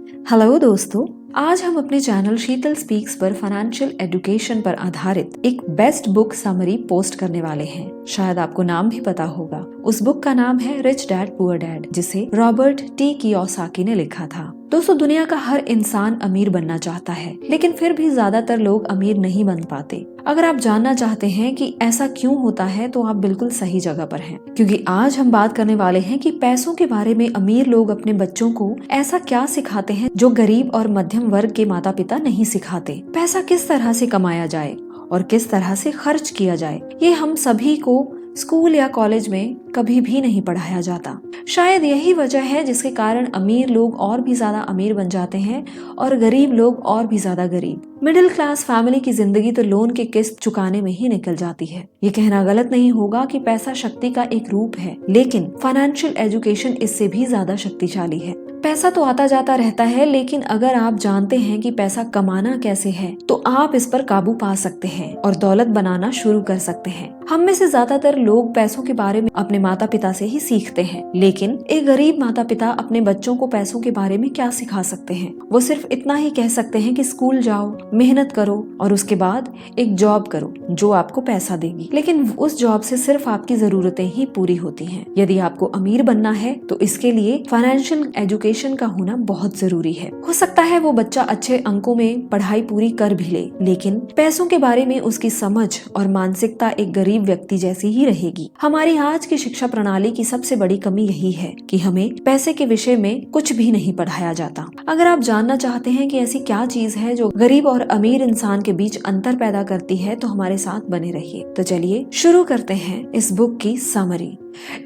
Hello दोस्तों, आज हम अपने चैनल शीतल स्पीक्स पर फाइनेंशियल एजुकेशन पर आधारित एक बेस्ट बुक समरी पोस्ट करने वाले हैं। शायद आपको नाम भी पता होगा। उस बुक का नाम है रिच डैड पुअर डैड, जिसे रॉबर्ट टी कियोसाकी ने लिखा था। दोस्तों, दुनिया का हर इंसान अमीर बनना चाहता है, लेकिन फिर भी ज्यादातर लोग अमीर नहीं बन पाते। अगर आप जानना चाहते हैं कि ऐसा क्यों होता है, तो आप बिल्कुल सही जगह पर हैं, क्योंकि आज हम बात करने वाले हैं कि पैसों के बारे में अमीर लोग अपने बच्चों को ऐसा क्या सिखाते हैं जो गरीब और मध्यम वर्ग के माता पिता नहीं सिखाते। पैसा किस तरह से कमाया जाए और किस तरह से खर्च किया जाए, ये हम सभी को स्कूल या कॉलेज में कभी भी नहीं पढ़ाया जाता। शायद यही वजह है जिसके कारण अमीर लोग और भी ज्यादा अमीर बन जाते हैं और गरीब लोग और भी ज्यादा गरीब। मिडिल क्लास फैमिली की जिंदगी तो लोन की किस्त चुकाने में ही निकल जाती है। ये कहना गलत नहीं होगा कि पैसा शक्ति का एक रूप है, लेकिन फाइनेंशियल एजुकेशन इससे भी ज्यादा शक्तिशाली है। पैसा तो आता जाता रहता है, लेकिन अगर आप जानते हैं कि पैसा कमाना कैसे है, तो आप इस पर काबू पा सकते हैं और दौलत बनाना शुरू कर सकते हैं। हम में से ज्यादातर लोग पैसों के बारे में अपने माता पिता से ही सीखते हैं, लेकिन एक गरीब माता पिता अपने बच्चों को पैसों के बारे में क्या सिखा सकते हैं? वो सिर्फ इतना ही कह सकते हैं कि स्कूल जाओ, मेहनत करो और उसके बाद एक जॉब करो जो आपको पैसा देगी। लेकिन उस जॉब से सिर्फ आपकी जरूरतें ही पूरी होती हैं। यदि आपको अमीर बनना है, तो इसके लिए फाइनेंशियल एजुकेशन का होना बहुत जरूरी है। हो सकता है वो बच्चा अच्छे अंकों में पढ़ाई पूरी कर भी ले, लेकिन पैसों के बारे में उसकी समझ और मानसिकता एक गरीब व्यक्ति जैसी ही रहेगी। हमारी आज की शिक्षा प्रणाली की सबसे बड़ी कमी यही है कि हमें पैसे के विषय में कुछ भी नहीं पढ़ाया जाता। अगर आप जानना चाहते हैं कि ऐसी क्या चीज है जो गरीब और अमीर इंसान के बीच अंतर पैदा करती है, तो हमारे साथ बने रहिए। तो चलिए शुरू करते हैं इस बुक की समरी।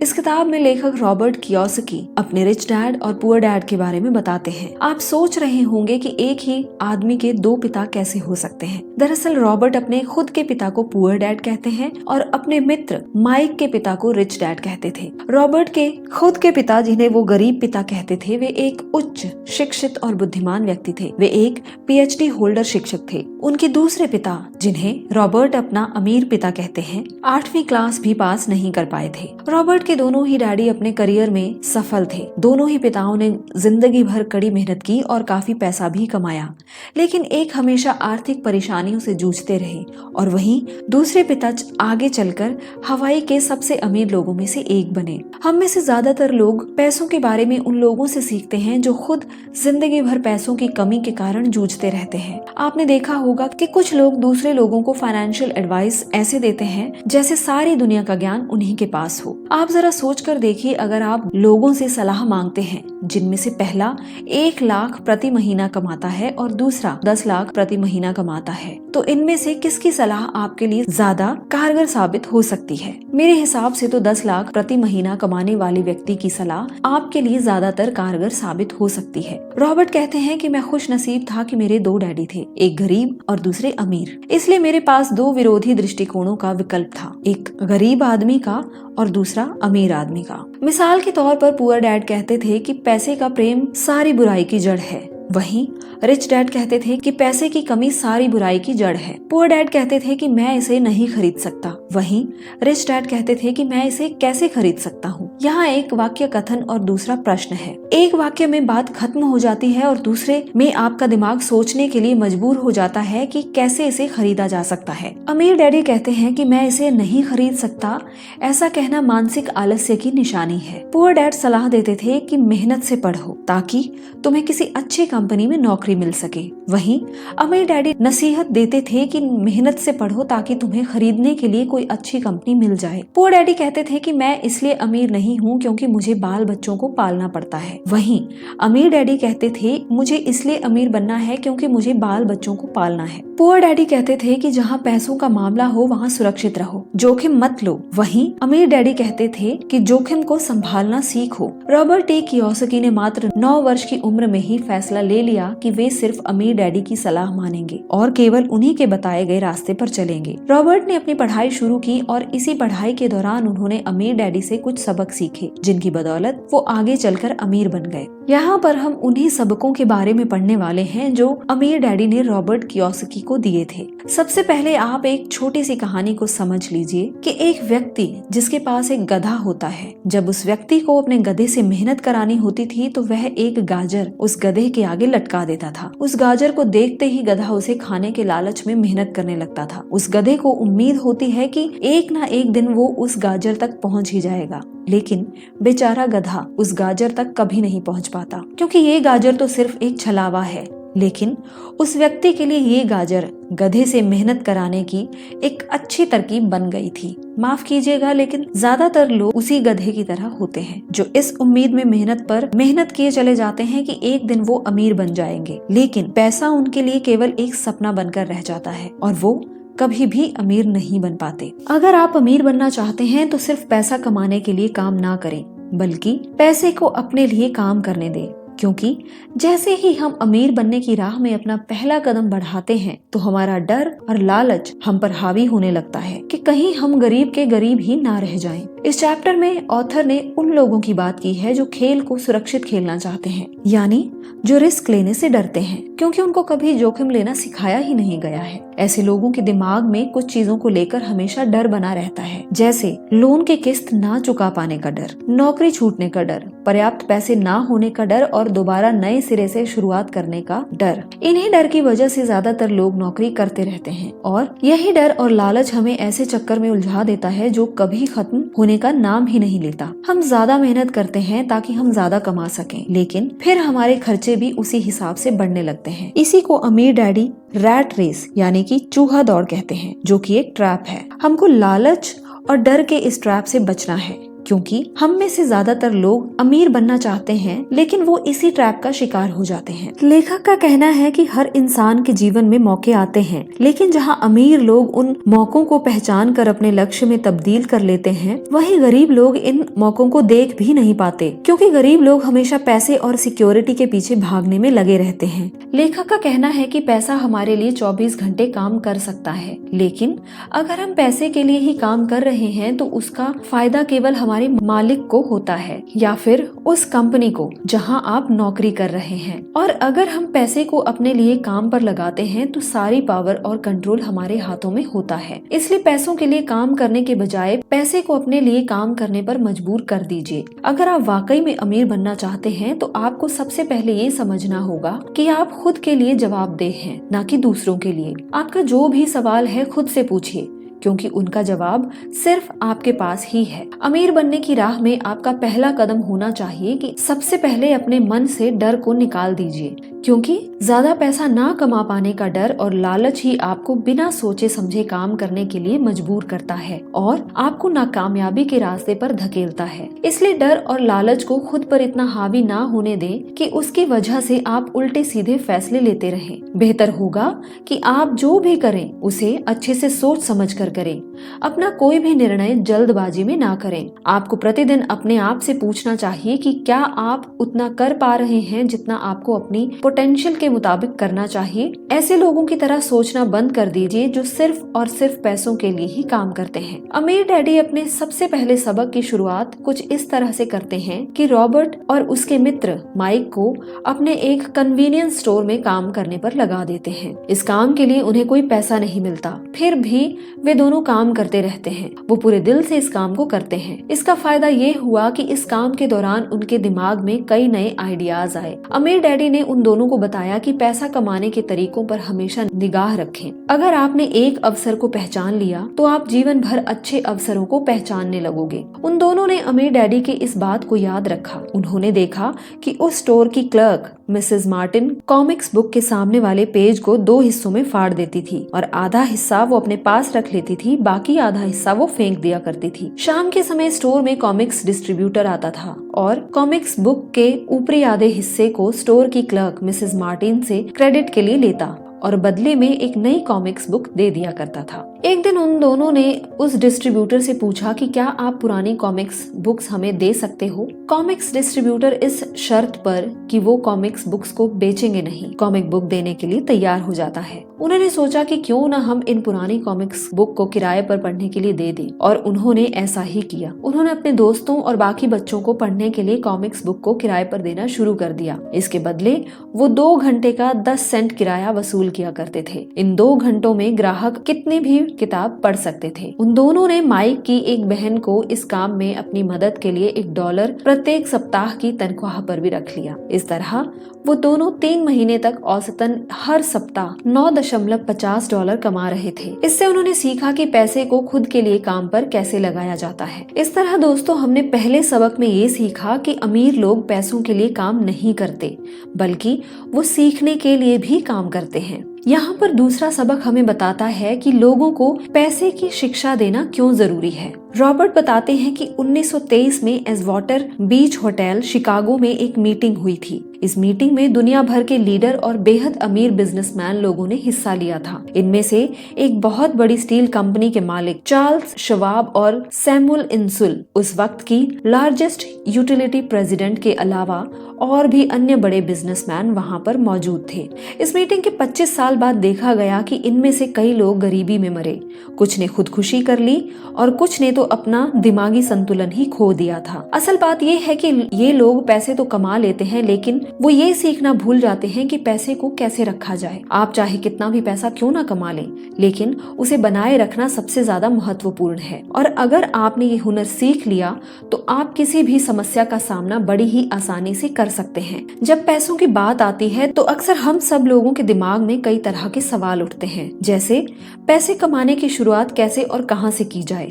इस किताब में लेखक रॉबर्ट कियोसाकी अपने रिच डैड और पुअर डैड के बारे में बताते हैं। आप सोच रहे होंगे कि एक ही आदमी के दो पिता कैसे हो सकते हैं। दरअसल रॉबर्ट अपने खुद के पिता को पुअर डैड कहते हैं और अपने मित्र माइक के पिता को रिच डैड कहते थे। रॉबर्ट के खुद के पिता, जिन्हें वो गरीब पिता कहते थे, वे एक उच्च शिक्षित और बुद्धिमान व्यक्ति थे। वे एक PhD होल्डर शिक्षक थे। उनके दूसरे पिता, जिन्हें रॉबर्ट अपना अमीर पिता कहते हैं, 8वीं क्लास भी पास नहीं कर पाए थे। रॉबर्ट के दोनों ही डैडी अपने करियर में सफल थे। दोनों ही पिताओं ने जिंदगी भर कड़ी मेहनत की और काफी पैसा भी कमाया, लेकिन एक हमेशा आर्थिक परेशानियों से जूझते रहे और वहीं दूसरे पिता आगे चलकर हवाई के सबसे अमीर लोगों में से एक बने। हम में से ज्यादातर लोग पैसों के बारे में उन लोगों से सीखते हैं जो खुद जिंदगी भर पैसों की कमी के कारण जूझते रहते हैं। आपने देखा होगा कि कुछ लोग दूसरे लोगों को फाइनेंशियल एडवाइस ऐसे देते हैं जैसे सारी दुनिया का ज्ञान उन्हीं के पास हो। आप जरा सोच कर देखिए, अगर आप लोगों से सलाह मांगते हैं जिनमें से पहला 1 लाख प्रति महीना कमाता है और दूसरा 10 लाख प्रति महीना कमाता है, तो इनमें से किसकी सलाह आपके लिए ज्यादा कारगर साबित हो सकती है? मेरे हिसाब से तो 10 लाख प्रति महीना कमाने वाले व्यक्ति की सलाह आपके लिए ज्यादातर कारगर साबित हो सकती है। रॉबर्ट कहते हैं कि मैं खुश नसीब था कि मेरे 2 डैडी थे, एक गरीब और दूसरे अमीर। इसलिए मेरे पास 2 विरोधी दृष्टिकोणों का विकल्प था, एक गरीब आदमी का और दूसरा अमीर आदमी का। मिसाल के तौर पर पुअर डैड कहते थे कि पैसे का प्रेम सारी बुराई की जड़ है, वहीं रिच डैड कहते थे कि पैसे की कमी सारी बुराई की जड़ है। पुअर डैड कहते थे कि मैं इसे नहीं खरीद सकता, वहीं रिच डैड कहते थे कि मैं इसे कैसे खरीद सकता हूँ। यहाँ एक वाक्य कथन और दूसरा प्रश्न है। एक वाक्य में बात खत्म हो जाती है और दूसरे में आपका दिमाग सोचने के लिए मजबूर हो जाता है कि कैसे इसे खरीदा जा सकता है। अमीर डैडी कहते हैं कि मैं इसे नहीं खरीद सकता। ऐसा कहना मानसिक आलस्य की निशानी है। पुअर डैड सलाह देते थे कि मेहनत से पढ़ो ताकि तुम्हें किसी अच्छी कंपनी में नौकरी मिल सके। वहीं अमीर डैडी नसीहत देते थे कि मेहनत से पढ़ो ताकि तुम्हें खरीदने के लिए कोई अच्छी कंपनी मिल जाए। पुअर डैडी कहते थे कि मैं इसलिए अमीर नहीं हूँ क्योंकि मुझे बाल बच्चों को पालना पड़ता है। वहीं अमीर डैडी कहते थे मुझे इसलिए अमीर बनना है क्योंकि मुझे बाल बच्चों को पालना है। पुअर डैडी कहते थे कि जहाँ पैसों का मामला हो वहाँ सुरक्षित रहो, जोखिम मत लो। वहीं अमीर डैडी कहते थे कि जोखिम को संभालना सीखो। रॉबर्ट टी कियोसाकी ने मात्र 9 वर्ष की उम्र में ही फैसला ले लिया कि वे सिर्फ अमीर डैडी की सलाह मानेंगे और केवल उन्हीं के बताए गए रास्ते पर चलेंगे। रॉबर्ट ने अपनी पढ़ाई शुरू की और इसी पढ़ाई के दौरान उन्होंने अमीर डैडी से कुछ सबक सीखे, जिनकी बदौलत वो आगे चलकर अमीर बन गए। यहाँ पर हम उन्हीं सबकों के बारे में पढ़ने वाले हैं जो अमीर डैडी ने रॉबर्ट कियोसाकी को दिए थे। सबसे पहले आप एक छोटी सी कहानी को समझ लीजिए कि एक व्यक्ति जिसके पास एक गधा होता है, जब उस व्यक्ति को अपने गधे से मेहनत करानी होती थी तो वह एक गाजर उस गधे के आगे आगे लटका देता था। उस गाजर को देखते ही गधा उसे खाने के लालच में मेहनत करने लगता था। उस गधे को उम्मीद होती है कि एक ना एक दिन वो उस गाजर तक पहुंच ही जाएगा, लेकिन बेचारा गधा उस गाजर तक कभी नहीं पहुंच पाता, क्योंकि ये गाजर तो सिर्फ एक छलावा है। लेकिन उस व्यक्ति के लिए ये गाजर गधे से मेहनत कराने की एक अच्छी तरकीब बन गई थी। माफ कीजिएगा, लेकिन ज्यादातर लोग उसी गधे की तरह होते हैं जो इस उम्मीद में मेहनत किए चले जाते हैं कि एक दिन वो अमीर बन जाएंगे, लेकिन पैसा उनके लिए केवल एक सपना बनकर रह जाता है और वो कभी भी अमीर नहीं बन पाते। अगर आप अमीर बनना चाहते हैं तो सिर्फ पैसा कमाने के लिए काम ना करें, बल्कि पैसे को अपने लिए काम करने दें, क्योंकि जैसे ही हम अमीर बनने की राह में अपना पहला कदम बढ़ाते हैं तो हमारा डर और लालच हम पर हावी होने लगता है कि कहीं हम गरीब के गरीब ही ना रह जाएं। इस चैप्टर में ऑथर ने उन लोगों की बात की है जो खेल को सुरक्षित खेलना चाहते हैं, यानी जो रिस्क लेने से डरते हैं क्योंकि उनको कभी जोखिम लेना सिखाया ही नहीं गया है। ऐसे लोगों के दिमाग में कुछ चीजों को लेकर हमेशा डर बना रहता है, जैसे लोन की किस्त ना चुका पाने का डर, नौकरी छूटने का डर, पर्याप्त पैसे ना होने का डर और दोबारा नए सिरे से शुरुआत करने का डर। इन्हीं डर की वजह से ज्यादातर लोग नौकरी करते रहते हैं और यही डर और लालच हमें ऐसे चक्कर में उलझा देता है जो कभी खत्म होने का नाम ही नहीं लेता। हम ज्यादा मेहनत करते हैं ताकि हम ज्यादा कमा सकें, लेकिन फिर हमारे खर्चे भी उसी हिसाब से बढ़ने लगते हैं। इसी को अमीर डैडी रैट रेस यानी कि चूहा दौड़ कहते हैं, जो कि एक ट्रैप है। हमको लालच और डर के इस ट्रैप से बचना है, क्योंकि हम में से ज्यादातर लोग अमीर बनना चाहते हैं लेकिन वो इसी ट्रैप का शिकार हो जाते हैं। लेखक का कहना है कि हर इंसान के जीवन में मौके आते हैं, लेकिन जहां अमीर लोग उन मौकों को पहचान कर अपने लक्ष्य में तब्दील कर लेते हैं, वहीं गरीब लोग इन मौकों को देख भी नहीं पाते, क्योंकि गरीब लोग हमेशा पैसे और सिक्योरिटी के पीछे भागने में लगे रहते हैं। लेखक का कहना है कि पैसा हमारे लिए 24 घंटे काम कर सकता है, लेकिन अगर हम पैसे के लिए ही काम कर रहे हैं तो उसका फायदा केवल हमारे मालिक को होता है या फिर उस कंपनी को जहां आप नौकरी कर रहे हैं। और अगर हम पैसे को अपने लिए काम पर लगाते हैं तो सारी पावर और कंट्रोल हमारे हाथों में होता है। इसलिए पैसों के लिए काम करने के बजाय पैसे को अपने लिए काम करने पर मजबूर कर दीजिए। अगर आप वाकई में अमीर बनना चाहते हैं तो आपको सबसे पहले ये समझना होगा कि आप खुद के लिए जवाबदेह हैं, ना कि दूसरों के लिए। आपका जो भी सवाल है खुद से पूछिए, क्योंकि उनका जवाब सिर्फ आपके पास ही है। अमीर बनने की राह में आपका पहला कदम होना चाहिए कि सबसे पहले अपने मन से डर को निकाल दीजिए, क्योंकि ज्यादा पैसा ना कमा पाने का डर और लालच ही आपको बिना सोचे समझे काम करने के लिए मजबूर करता है और आपको नाकामयाबी के रास्ते पर धकेलता है। इसलिए डर और लालच को खुद पर इतना हावी ना होने दें कि उसकी वजह से आप उल्टे सीधे फैसले लेते रहें। बेहतर होगा कि आप जो भी करें उसे अच्छे से सोच समझ कर करें। अपना कोई भी निर्णय जल्दबाजी में ना करें। आपको प्रतिदिन अपने आप से पूछना चाहिए कि क्या आप उतना कर पा रहे हैं जितना आपको अपनी पोटेंशियल के मुताबिक करना चाहिए। ऐसे लोगों की तरह सोचना बंद कर दीजिए जो सिर्फ और सिर्फ पैसों के लिए ही काम करते हैं। अमीर डैडी अपने सबसे पहले सबक की शुरुआत कुछ इस तरह से करते हैं कि रॉबर्ट और उसके मित्र माइक को अपने एक कन्वीनियंस स्टोर में काम करने पर लगा देते हैं। इस काम के लिए उन्हें कोई पैसा नहीं मिलता, फिर भी वे दोनों काम करते रहते हैं। वो पूरे दिल से इस काम को करते हैं। इसका फायदा ये हुआ कि इस काम के दौरान उनके दिमाग में कई नए आइडियाज आए। अमीर डैडी ने उन दोनों को बताया कि पैसा कमाने के तरीकों पर हमेशा निगाह रखें। अगर आपने एक अवसर को पहचान लिया तो आप जीवन भर अच्छे अवसरों को पहचानने लगोगे। उन दोनों ने अमीर डैडी की इस बात को याद रखा। उन्होंने देखा कि उस स्टोर की clerk Mrs Martin comics book के सामने वाले पेज को 2 हिस्सों में फाड़ देती थी और आधा हिस्सा वो अपने पास रख लेती थी, बाकी आधा हिस्सा वो फेंक दिया करती थी। शाम के समय स्टोर में कॉमिक्स डिस्ट्रीब्यूटर आता था और कॉमिक्स बुक के ऊपरी आधे हिस्से को स्टोर की क्लर्क मिसेस मार्टिन से क्रेडिट के लिए लेता और बदले में एक नई कॉमिक्स बुक दे दिया करता था। एक दिन उन दोनों ने उस डिस्ट्रीब्यूटर से पूछा कि क्या आप पुरानी कॉमिक्स बुक्स हमें दे सकते हो। कॉमिक्स डिस्ट्रीब्यूटर इस शर्त पर कि वो कॉमिक्स बुक्स को बेचेंगे नहीं, कॉमिक बुक देने के लिए तैयार हो जाता है। उन्होंने सोचा कि क्यों ना हम इन पुरानी कॉमिक्स बुक को किराए पर पढ़ने के लिए दे दें, और उन्होंने ऐसा ही किया। उन्होंने अपने दोस्तों और बाकी बच्चों को पढ़ने के लिए कॉमिक्स बुक को किराए पर देना शुरू कर दिया। इसके बदले वो 2 घंटे का 10 सेंट किराया वसूल किया करते थे। इन 2 घंटों में ग्राहक कितनी भी किताब पढ़ सकते थे। उन दोनों ने माइक की एक बहन को इस काम में अपनी मदद के लिए $1 प्रत्येक सप्ताह की तनख्वाह पर भी रख लिया। इस तरह वो दोनों 3 महीने तक औसतन हर सप्ताह $9.50 कमा रहे थे। इससे उन्होंने सीखा कि पैसे को खुद के लिए काम पर कैसे लगाया जाता है। इस तरह दोस्तों, हमने पहले सबक में ये सीखा कि अमीर लोग पैसों के लिए काम नहीं करते, बल्कि वो सीखने के लिए भी काम करते हैं। यहाँ पर दूसरा सबक हमें बताता है कि लोगों को पैसे की शिक्षा देना क्यों जरूरी है। रॉबर्ट बताते हैं कि 1923 में एजवाटर बीच होटल शिकागो में एक मीटिंग हुई थी। इस मीटिंग में दुनिया भर के लीडर और बेहद अमीर बिजनेसमैन लोगों ने हिस्सा लिया था। इनमें से एक बहुत बड़ी स्टील कंपनी के मालिक चार्ल्स शवाब और सैमुअल इंसुल, उस वक्त की लार्जेस्ट यूटिलिटी प्रेसिडेंट के अलावा और भी अन्य बड़े बिजनेसमैन वहां पर मौजूद थे। इस मीटिंग के 25 साल बाद देखा गया कि इनमें से कई लोग गरीबी में मरे, कुछ ने खुदकुशी कर ली और कुछ ने तो अपना दिमागी संतुलन ही खो दिया था। असल बात यह है कि ये लोग पैसे तो कमा लेते हैं, लेकिन वो ये सीखना भूल जाते हैं कि पैसे को कैसे रखा जाए। आप चाहे कितना भी पैसा क्यों ना कमा लें, लेकिन उसे बनाए रखना सबसे ज्यादा महत्वपूर्ण है। और अगर आपने ये हुनर सीख लिया तो आप किसी भी समस्या का सामना बड़ी ही आसानी से कर सकते हैं। जब पैसों की बात आती है तो अक्सर हम सब लोगों के दिमाग में कई तरह के सवाल उठते हैं, जैसे पैसे कमाने की शुरुआत कैसे और कहां से की जाए,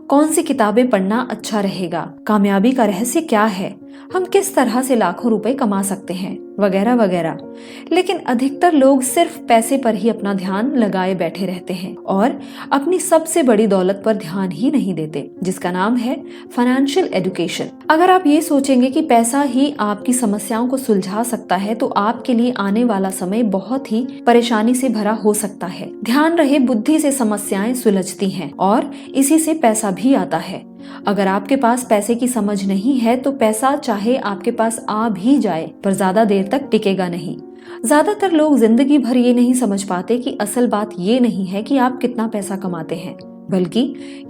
कौन सी किताबें पढ़ना अच्छा रहेगा, कामयाबी का रहस्य क्या है, हम किस तरह से लाखों रुपए कमा सकते हैं, वगैरह वगैरह। लेकिन अधिकतर लोग सिर्फ पैसे पर ही अपना ध्यान लगाए बैठे रहते हैं और अपनी सबसे बड़ी दौलत पर ध्यान ही नहीं देते, जिसका नाम है फाइनेंशियल एजुकेशन। अगर आप ये सोचेंगे कि पैसा ही आपकी समस्याओं को सुलझा सकता है तो आपके लिए आने वाला समय बहुत ही परेशानी से भरा हो सकता है। ध्यान रहे, बुद्धि से समस्याएं सुलझती हैं और इसी से पैसा भी आता है। अगर आपके पास पैसे की समझ नहीं है तो पैसा चाहे आपके पास आ भी जाए पर ज्यादा देर तक टिकेगा नहीं। ज्यादातर लोग जिंदगी भर ये नहीं समझ पाते कि असल बात ये नहीं है कि आप कितना पैसा कमाते हैं, बल्कि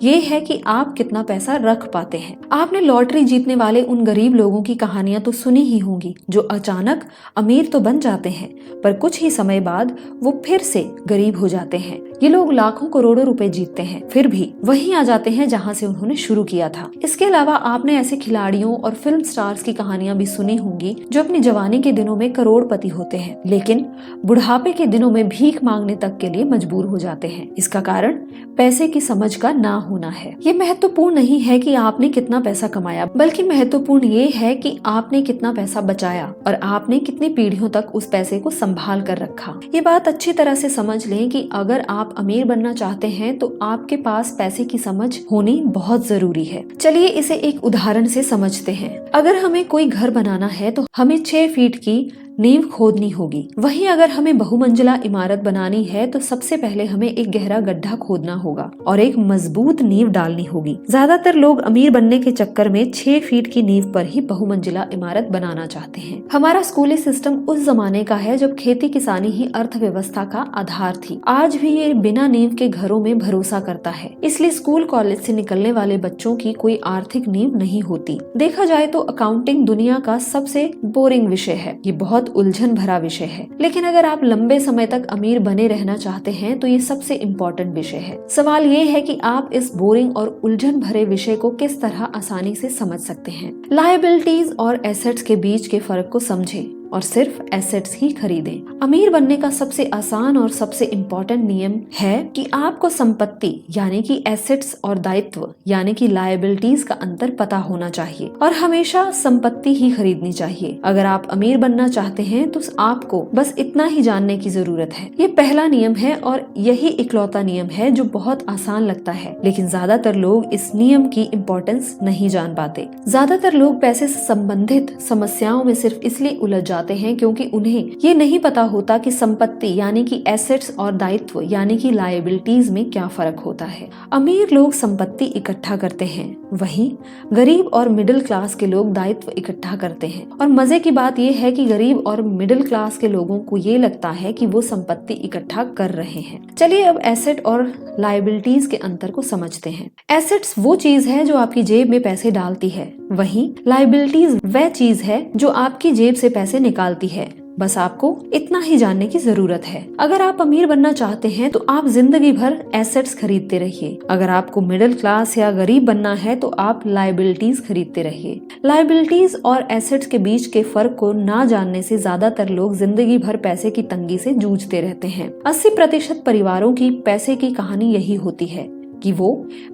ये है कि आप कितना पैसा रख पाते हैं। आपने लॉटरी जीतने वाले उन गरीब लोगों की कहानियां तो सुनी ही होंगी जो अचानक अमीर तो बन जाते हैं पर कुछ ही समय बाद वो फिर से गरीब हो जाते हैं। ये लोग लाखों करोड़ों रुपए जीतते हैं फिर भी वहीं आ जाते हैं जहां से उन्होंने शुरू किया था। इसके अलावा आपने ऐसे खिलाड़ियों और फिल्म स्टार्स की कहानियां भी सुनी होंगी जो अपनी जवानी के दिनों में करोड़पति होते हैं लेकिन बुढ़ापे के दिनों में भीख मांगने तक के लिए मजबूर हो जाते हैं। इसका कारण पैसे की समझ का ना होना है। ये महत्वपूर्ण नहीं है कि आपने कितना पैसा कमाया, बल्कि महत्वपूर्ण ये है कि आपने कितना पैसा बचाया और आपने कितनी पीढ़ियों तक उस पैसे को संभाल कर रखा। ये बात अच्छी तरह से समझ लें कि अगर आप अमीर बनना चाहते हैं तो आपके पास पैसे की समझ होनी बहुत जरूरी है। चलिए इसे एक उदाहरण से समझते हैं। अगर हमें कोई घर बनाना है तो हमें 6 फीट की नींव खोदनी होगी। वहीं अगर हमें बहुमंजिला इमारत बनानी है तो सबसे पहले हमें एक गहरा गड्ढा खोदना होगा और एक मजबूत नींव डालनी होगी। ज्यादातर लोग अमीर बनने के चक्कर में 6 फीट की नींव पर ही बहुमंजिला इमारत बनाना चाहते हैं। हमारा स्कूली सिस्टम उस जमाने का है जब खेती किसानी ही अर्थव्यवस्था का आधार थी। आज भी ये बिना नींव के घरों में भरोसा करता है, इसलिए स्कूल कॉलेज से निकलने वाले बच्चों की कोई आर्थिक नींव नहीं होती। देखा जाए तो अकाउंटिंग दुनिया का सबसे बोरिंग विषय है। ये बहुत उलझन भरा विषय है, लेकिन अगर आप लंबे समय तक अमीर बने रहना चाहते हैं तो ये सबसे इम्पोर्टेंट विषय है। सवाल ये है कि आप इस बोरिंग और उलझन भरे विषय को किस तरह आसानी से समझ सकते हैं। लायबिलिटीज और एसेट्स के बीच के फर्क को समझें और सिर्फ एसेट्स ही खरीदें। अमीर बनने का सबसे आसान और सबसे इम्पोर्टेंट नियम है कि आपको संपत्ति यानी कि एसेट्स और दायित्व यानी कि लायबिलिटीज का अंतर पता होना चाहिए और हमेशा संपत्ति ही खरीदनी चाहिए। अगर आप अमीर बनना चाहते हैं तो आपको बस इतना ही जानने की जरूरत है। ये पहला नियम है और यही इकलौता नियम है जो बहुत आसान लगता है, लेकिन ज्यादातर लोग इस नियम की इम्पोर्टेंस नहीं जान पाते। ज्यादातर लोग पैसे से संबंधित समस्याओं में सिर्फ इसलिए उलझ जाते हैं क्योंकि उन्हें ये नहीं पता होता कि संपत्ति यानी कि एसेट्स और दायित्व यानी कि लायबिलिटीज में क्या फर्क होता है। अमीर लोग संपत्ति इकट्ठा करते हैं, वहीं गरीब और मिडिल क्लास के लोग दायित्व इकट्ठा करते हैं। और मजे की बात यह है कि गरीब और मिडिल क्लास के लोगों को ये लगता है कि वो संपत्ति इकट्ठा कर रहे हैं। चलिए अब एसेट और लायबिलिटीज के अंतर को समझते हैं। एसेट्स वो चीज है जो आपकी जेब में पैसे डालती है, वहीं लायबिलिटीज वह चीज है जो आपकी जेब से पैसे निकालती है। बस आपको इतना ही जानने की जरूरत है। अगर आप अमीर बनना चाहते हैं तो आप जिंदगी भर एसेट्स खरीदते रहिए। अगर आपको मिडिल क्लास या गरीब बनना है तो आप लायबिलिटीज खरीदते रहिए। लायबिलिटीज और एसेट्स के बीच के फर्क को ना जानने से ज्यादातर लोग जिंदगी भर पैसे की तंगी से जूझते रहते हैं। 80% परिवारों की पैसे की कहानी यही होती है कि वो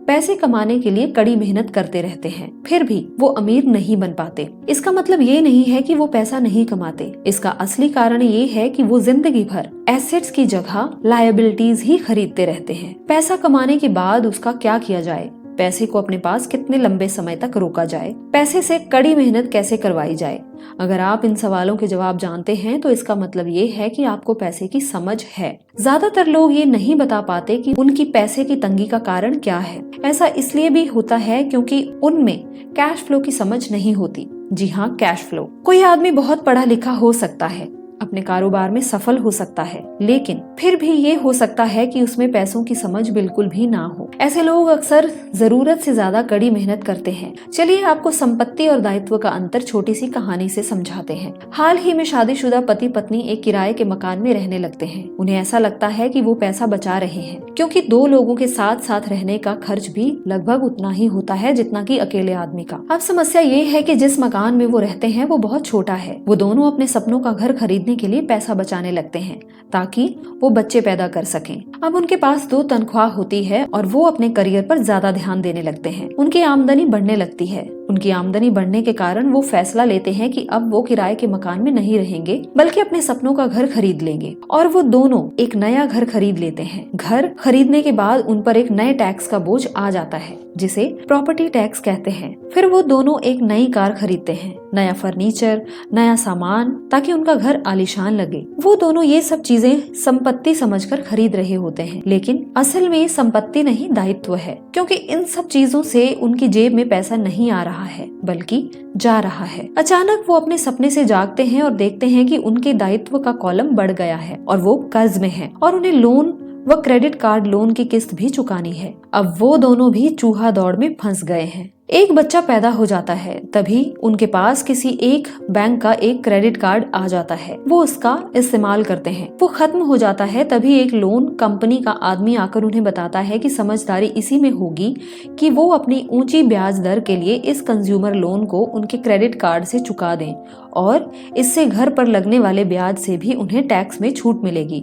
पैसे कमाने के लिए कड़ी मेहनत करते रहते हैं, फिर भी वो अमीर नहीं बन पाते। इसका मतलब ये नहीं है कि वो पैसा नहीं कमाते। इसका असली कारण ये है कि वो जिंदगी भर एसेट्स की जगह लायबिलिटीज ही खरीदते रहते हैं। पैसा कमाने के बाद उसका क्या किया जाए, पैसे को अपने पास कितने लंबे समय तक रोका जाए, पैसे से कड़ी मेहनत कैसे करवाई जाए। अगर आप इन सवालों के जवाब जानते हैं तो इसका मतलब ये है कि आपको पैसे की समझ है। ज्यादातर लोग ये नहीं बता पाते कि उनकी पैसे की तंगी का कारण क्या है। ऐसा इसलिए भी होता है क्योंकि उनमें कैश फ्लो की समझ नहीं होती। जी हाँ, कैश फ्लो। कोई आदमी बहुत पढ़ा लिखा हो सकता है, अपने कारोबार में सफल हो सकता है, लेकिन फिर भी ये हो सकता है कि उसमें पैसों की समझ बिल्कुल भी ना हो। ऐसे लोग अक्सर जरूरत से ज्यादा कड़ी मेहनत करते हैं। चलिए आपको संपत्ति और दायित्व का अंतर छोटी सी कहानी से समझाते हैं। हाल ही में शादीशुदा पति पत्नी एक किराए के मकान में रहने लगते हैं। उन्हें ऐसा लगता है कि वो पैसा बचा रहे हैं क्योंकि 2 लोगों के साथ साथ रहने का खर्च भी लगभग उतना ही होता है जितना कि अकेले आदमी का। अब समस्या ये है कि जिस मकान में वो रहते हैं वो बहुत छोटा है। वो दोनों अपने सपनों का घर खरीदने के लिए पैसा बचाने लगते हैं ताकि वो बच्चे पैदा कर सकें। अब उनके पास 2 तनख्वाह होती है और वो अपने करियर पर ज्यादा ध्यान देने लगते हैं। उनकी आमदनी बढ़ने लगती है। उनकी आमदनी बढ़ने के कारण वो फैसला लेते हैं कि अब वो किराए के मकान में नहीं रहेंगे बल्कि अपने सपनों का घर खरीद लेंगे। और वो दोनों एक नया घर खरीद लेते हैं। घर खरीदने के बाद उन पर एक नए टैक्स का बोझ आ जाता है जिसे प्रॉपर्टी टैक्स कहते हैं। फिर वो दोनों एक नई कार खरीदते हैं, नया फर्नीचर, नया सामान, ताकि उनका घर आलीशान लगे। वो दोनों ये सब चीजें संपत्ति समझकर खरीद रहे होते हैं, लेकिन असल में ये संपत्ति नहीं दायित्व है, क्योंकि इन सब चीजों से उनकी जेब में पैसा नहीं आ रहा है बल्कि जा रहा है। अचानक वो अपने सपने से जागते हैं और देखते हैं कि उनके दायित्व का कॉलम बढ़ गया है और वो कर्ज में है और उन्हें लोन व क्रेडिट कार्ड लोन की किस्त भी चुकानी है। अब वो दोनों भी चूहा दौड़ में फंस गए हैं। एक बच्चा पैदा हो जाता है, तभी उनके पास किसी एक बैंक का एक क्रेडिट कार्ड आ जाता है। वो उसका इस्तेमाल करते हैं। वो खत्म हो जाता है, तभी एक लोन कंपनी का आदमी आकर उन्हें बताता है कि समझदारी इसी में होगी कि वो अपनी ऊंची ब्याज दर के लिए इस कंज्यूमर लोन को उनके क्रेडिट कार्ड से चुका दें और इससे घर पर लगने वाले ब्याज से भी उन्हें टैक्स में छूट मिलेगी।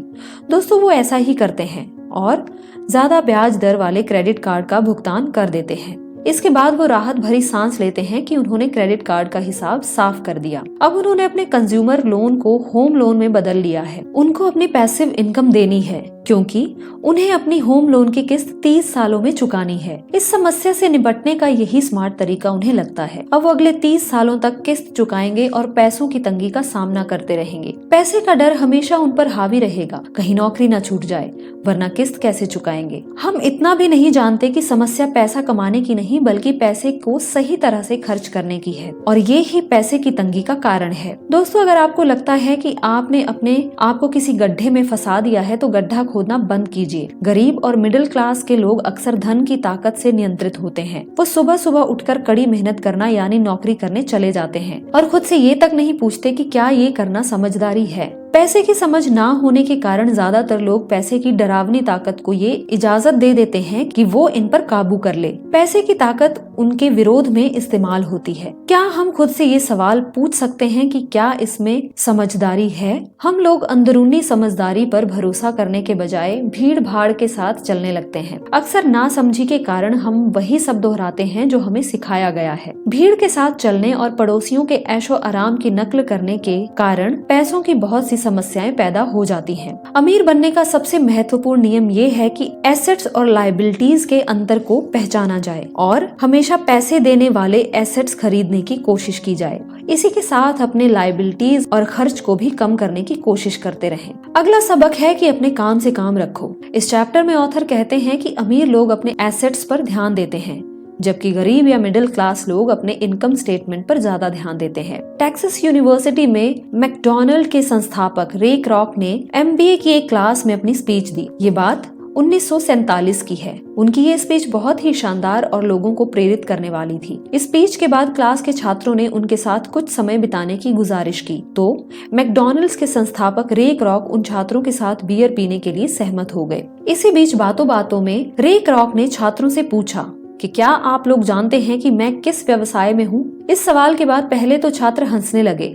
दोस्तों, वो ऐसा ही करते हैं और ज्यादा ब्याज दर वाले क्रेडिट कार्ड का भुगतान कर देते हैं। इसके बाद वो राहत भरी सांस लेते हैं कि उन्होंने क्रेडिट कार्ड का हिसाब साफ कर दिया। अब उन्होंने अपने कंज्यूमर लोन को होम लोन में बदल लिया है। उनको अपनी पैसिव इनकम देनी है क्योंकि उन्हें अपनी होम लोन की किस्त 30 सालों में चुकानी है। इस समस्या से निपटने का यही स्मार्ट तरीका उन्हें लगता है। अब वो अगले 30 सालों तक किस्त चुकाएंगे और पैसों की तंगी का सामना करते रहेंगे। पैसे का डर हमेशा उन पर हावी रहेगा, कहीं नौकरी न छूट जाए, वरना किस्त कैसे चुकाएंगे। हम इतना भी नहीं जानते कि समस्या पैसा कमाने की नहीं बल्कि पैसे को सही तरह से खर्च करने की है, और ये ही पैसे की तंगी का कारण है। दोस्तों, अगर आपको लगता है कि आपने अपने आप को किसी गड्ढे में फंसा दिया है तो गड्ढा खोदना बंद कीजिए। गरीब और मिडिल क्लास के लोग अक्सर धन की ताकत से नियंत्रित होते हैं। वो सुबह सुबह उठकर कड़ी मेहनत करना यानी नौकरी करने चले जाते हैं और खुद से ये तक नहीं पूछते कि क्या ये करना समझदारी है। पैसे की समझ ना होने के कारण ज्यादातर लोग पैसे की डरावनी ताकत को ये इजाजत दे देते हैं कि वो इन पर काबू कर ले। पैसे की ताकत उनके विरोध में इस्तेमाल होती है। क्या हम खुद से ये सवाल पूछ सकते हैं कि क्या इसमें समझदारी है? हम लोग अंदरूनी समझदारी पर भरोसा करने के बजाय भीड़ भाड़ के साथ चलने लगते हैं। अक्सर नासमझी के कारण हम वही सब दोहराते हैं जो हमें सिखाया गया है। भीड़ के साथ चलने और पड़ोसियों के ऐशो आराम की नकल करने के कारण पैसों की बहुत सी समस्याएं पैदा हो जाती हैं। अमीर बनने का सबसे महत्वपूर्ण नियम ये है कि एसेट्स और लायबिलिटीज के अंतर को पहचाना जाए और हमेशा पैसे देने वाले एसेट्स खरीदने की कोशिश की जाए। इसी के साथ अपने लायबिलिटीज और खर्च को भी कम करने की कोशिश करते रहें। अगला सबक है कि अपने काम से काम रखो। इस चैप्टर में ऑथर कहते हैं कि अमीर लोग अपने एसेट्स पर ध्यान देते हैं, जबकि गरीब या मिडिल क्लास लोग अपने इनकम स्टेटमेंट पर ज्यादा ध्यान देते हैं। टेक्सास यूनिवर्सिटी में मैकडॉनल्ड के संस्थापक रे क्रॉक ने MBA की एक क्लास में अपनी स्पीच दी। ये बात 1947 की है। उनकी ये स्पीच बहुत ही शानदार और लोगों को प्रेरित करने वाली थी। इस स्पीच के बाद क्लास के छात्रों ने उनके साथ कुछ समय बिताने की गुजारिश की, तो मैकडॉनल्ड्स के संस्थापक रे क्रॉक उन छात्रों के साथ बियर पीने के लिए सहमत हो गए। इसी बीच बातों बातों में रे क्रॉक ने छात्रों से पूछा कि क्या आप लोग जानते हैं कि मैं किस व्यवसाय में हूँ? इस सवाल के बाद पहले तो छात्र हंसने लगे,